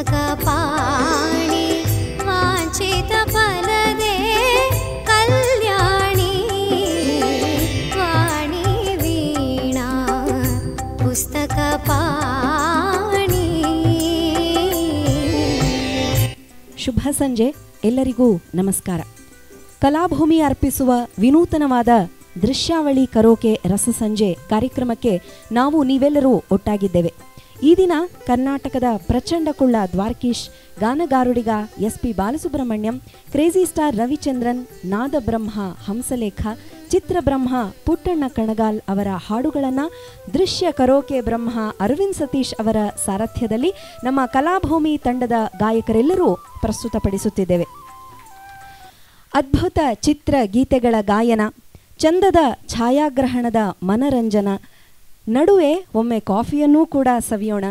पुस्तक पाणि वाञ्छित फलदे कल्याणी वाणी वीणा पुस्तक पाणि. ಶುಭ ಸಂಜೆ ಎಲ್ಲರಿಗೂ ನಮಸ್ಕಾರ. ಕಲಾಭೂಮಿ ಅರ್ಪಿಸುವ ವಿನೂತನವಾದ ದೃಶ್ಯಾವಳಿ ಕರೋಕೆ ರಸಸಂಜೆ ಕಾರ್ಯಕ್ರಮಕ್ಕೆ ನಾವು ನೀವೆಲ್ಲರೂ ಒಟ್ಟಾಗಿದ್ದೇವೆ. ಈ ದಿನ ಕರ್ನಾಟಕದ ಪ್ರಚಂಡ ಕುಳ್ಳ ದ್ವಾರಕೀಶ್, ಗಾನಗಾರುಡಿಗ SP Balasubrahmanyam, crazy star Ravichandran, ನಾದಬ್ರಹ್ಮ ಹಂಸಲೇಖ, ಚಿತ್ರಬ್ರಹ್ಮ ಪುಟ್ಟಣ್ಣ ಕಣಗಾಲ್ ಅವರ ಹಾಡುಗಳನ್ನು ದೃಶ್ಯ ಕರೋಕೆ ಬ್ರಹ್ಮ ಅರವಿಂದ್ ಸತೀಶ್ ಅವರ ಸಾರಥ್ಯದಲ್ಲಿ ನಮ್ಮ ಕಲಾಭೂಮಿ ತಂಡದ ಗಾಯಕರೆಲ್ಲರೂ ಪ್ರಸ್ತುತಪಡಿಸುತ್ತಿದ್ದೇವೆ. ಅದ್ಭುತ ಚಿತ್ರ ಗೀತೆಗಳ ಗಾಯನ, ಚಂದದ ಛಾಯಾಗ್ರಹಣದ ಮನರಂಜನ, ನಡುವೆ ಒಮ್ಮೆ ಕಾಫಿಯನ್ನೂ ಕೂಡ ಸವಿಯೋಣ.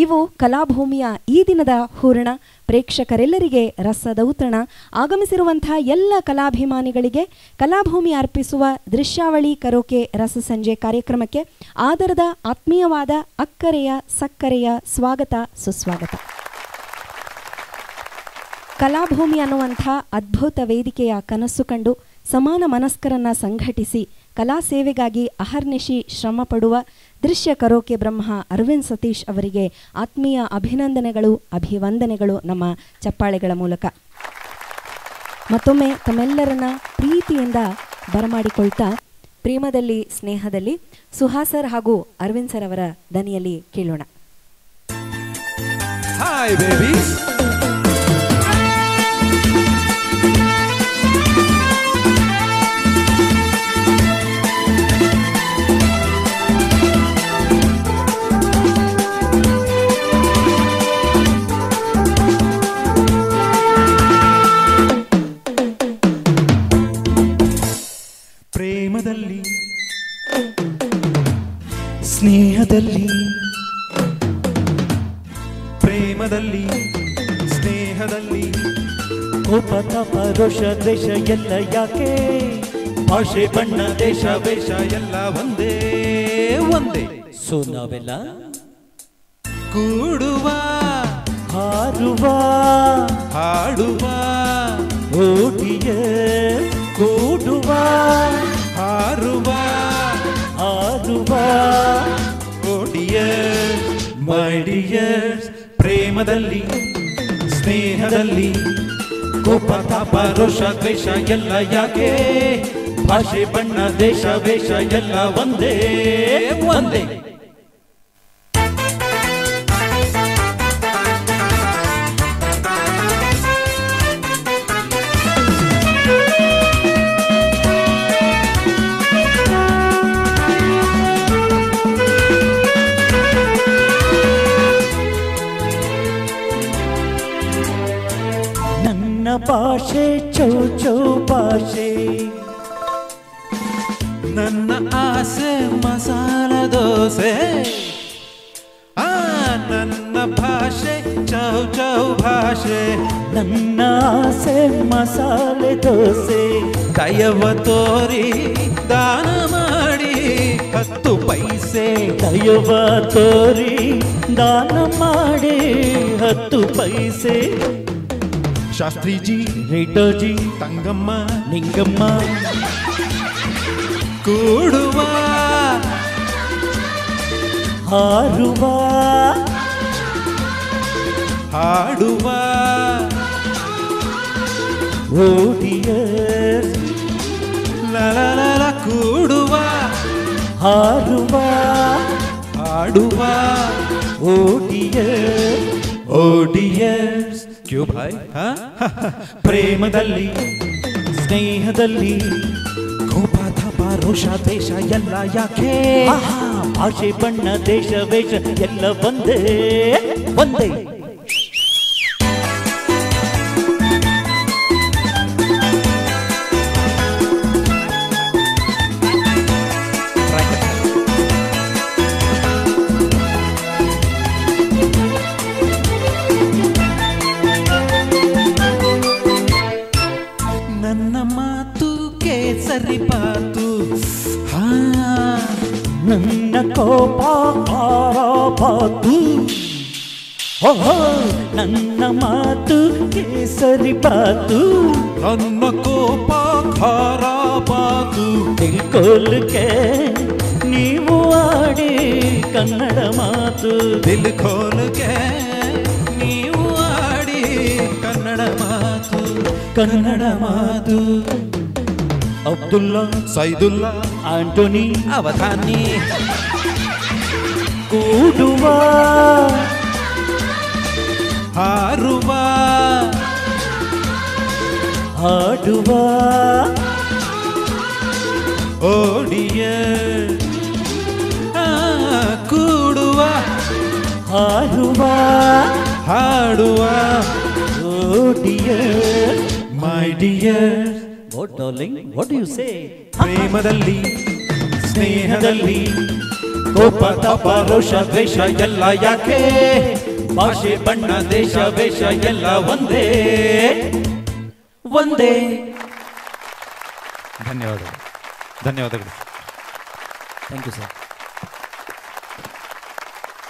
ಇವು ಕಲಾಭೂಮಿಯ ಈ ದಿನದ ಹೂರಣ. ಪ್ರೇಕ್ಷಕರೆಲ್ಲರಿಗೆ ರಸದೌತಣ. ಆಗಮಿಸಿರುವಂಥ ಎಲ್ಲ ಕಲಾಭಿಮಾನಿಗಳಿಗೆ ಕಲಾಭೂಮಿ ಅರ್ಪಿಸುವ ದೃಶ್ಯಾವಳಿ ಕರೋಕೆ ರಸಸಂಜೆ ಕಾರ್ಯಕ್ರಮಕ್ಕೆ ಆದರದ ಆತ್ಮೀಯವಾದ ಅಕ್ಕರೆಯ ಸಕ್ಕರೆಯ ಸ್ವಾಗತ ಸುಸ್ವಾಗತ. ಕಲಾಭೂಮಿ ಅನ್ನುವಂಥ ಅದ್ಭುತ ವೇದಿಕೆಯ ಕನಸು ಕಂಡು ಸಮಾನ ಮನಸ್ಕರನ್ನ ಸಂಘಟಿಸಿ ಕಲಾ ಸೇವೆಗಾಗಿ ಅಹರ್ನಿಶಿ ಶ್ರಮ ಪಡುವ ದೃಶ್ಯ ಕರೋಕೆ ಬ್ರಹ್ಮ ಅರವಿಂದ್ ಸತೀಶ್ ಅವರಿಗೆ ಆತ್ಮೀಯ ಅಭಿನಂದನೆಗಳು, ಅಭಿವಂದನೆಗಳು ನಮ್ಮ ಚಪ್ಪಾಳೆಗಳ ಮೂಲಕ. ಮತ್ತೊಮ್ಮೆ ತಮ್ಮೆಲ್ಲರನ್ನ ಪ್ರೀತಿಯಿಂದ ಬರಮಾಡಿಕೊಳ್ತಾ ಪ್ರೇಮದಲ್ಲಿ ಸ್ನೇಹದಲ್ಲಿ ಸುಹಾಸರ್ ಹಾಗೂ ಅರವಿಂದ್ ಸರ್ ಅವರ ದನಿಯಲ್ಲಿ ಕೇಳೋಣ. Hi baby. ಪ್ರೇಮದಲ್ಲಿ ಸ್ನೇಹದಲ್ಲಿ ಪ್ರೇಮದಲ್ಲಿ ಸ್ನೇಹದಲ್ಲಿ ಕೋಪ ತಾಪ ರೋಷ ದ್ವೇಷ ಎಲ್ಲ ಯಾಕೆ, ಭಾಷೆ ಬಣ್ಣ ದೇಶ ವೇಷ ಎಲ್ಲ ಒಂದೇ ಒಂದೇ. ಸೊ ನಾವೆಲ್ಲ ಕೂಡುವ ಹಾರುವ ಹಾಡುವ ಓಟಿಯ ಕೂಡುವ ಹಾರುವ ಹಾರುವ ಓಡಿಯರ್ ಮೈ ಡಿಯರ್ಸ್. ಪ್ರೇಮದಲ್ಲಿ ಸ್ನೇಹದಲ್ಲಿ ಕೋಪ ತಾಪ ರೋಷ ದ್ವೇಷ ಎಲ್ಲ ಯಾಕೆ, ಭಾಷೆ ಬಣ್ಣ ದೇಶ ವೇಷ ಎಲ್ಲ ಒಂದೇ ಒಂದೇ. ಭಾಷೆ ಚೌ ಚೌ ಭಾಷೆ, ನನ್ನ ಆಸೆ ಮಸಾಲ ದೋಸೆ. ನನ್ನ ಭಾಷೆ ಚೌ ಚೌ ಭಾಷೆ, ನನ್ನ ಆಸೆ ಮಸಾಲೆ ದೋಸೆ. ದಯವ ತೋರಿ ದಾನ ಮಾಡಿ 10 ಪೈಸೆ, ದಯವ ತೋರಿ ದಾನ ಮಾಡಿ 10 ಪೈಸೆ. ಶಾಸ್ತ್ರೀಜಿ ರೇಟೋಜಿ ತಂಗಮ್ಮ ನಿಂಗಮ್ಮ ಕೂಡುವ ಹಾರುವ ಹಾಡುವ ಓಡಿಯರ್ ಲಲ ಕೂಡುವ ಹಾರುವ ಹಾಡುವ ಓಡಿಯರ್ ಓಡಿಯರ್ಸ್. ಕ್ಯೂ ಭಾಯ್? ಪ್ರೇಮದಲ್ಲಿ ಸ್ನೇಹದಲ್ಲಿ ಕೋಪ ತಾಪ ರೋಷ ದ್ವೇಷ ಎಲ್ಲ ಯಾಕೆ, ಭಾಷೆ ಬಣ್ಣ ದೇಶ ವೇಷ ಎಲ್ಲ ಒಂದೇ ಒಂದೇ. ಸರಿಪಾತು ನನ್ನ ಕೋಪ ಆರಾಪಾತು, ನನ್ನ ಮಾತು ಕೇಸರಿ ಬಾತು, ನನ್ನ ಕೋಪ ಖಾರ ಬಾತು. ತಿಳ್ಕೊಲ್ಕೆ ನೀವು ಆಡಿ ಕನ್ನಡ ಮಾತು. ದಿಲ್ ಖೋಲ್ಗೆ ನೀವು ಆಡಿ ಕನ್ನಡ ಮಾತು. ಕನ್ನಡ ಮಾತು. ಅಬ್ದುಲ್ಲಾ, ಸೈದುಲ್ಲಾ, ಆಂಟೋನಿ, ಅವಧಾನಿ, ಕೂಡುವ ಹಾರುವ ಹಾಡುವ ಓಡಿಯ ಕೂಡುವ ಹಾರುವ ಹಾಡುವ dear my dear. What darling, what do you say? ಪ್ರೇಮದಲ್ಲಿ ಸ್ನೇಹದಲ್ಲಿ ಕೋಪ ತಾಪ ರೋಷ ದ್ವೇಷ ಎಲ್ಲ ಯಾಕೆ? ಭಾಷೆ ಬಣ್ಣ ದೇಶ ವೇಷ ಎಲ್ಲ ಒಂದೇ ಒಂದೇ. ಧನ್ಯವಾದಗಳು. Thank you sir.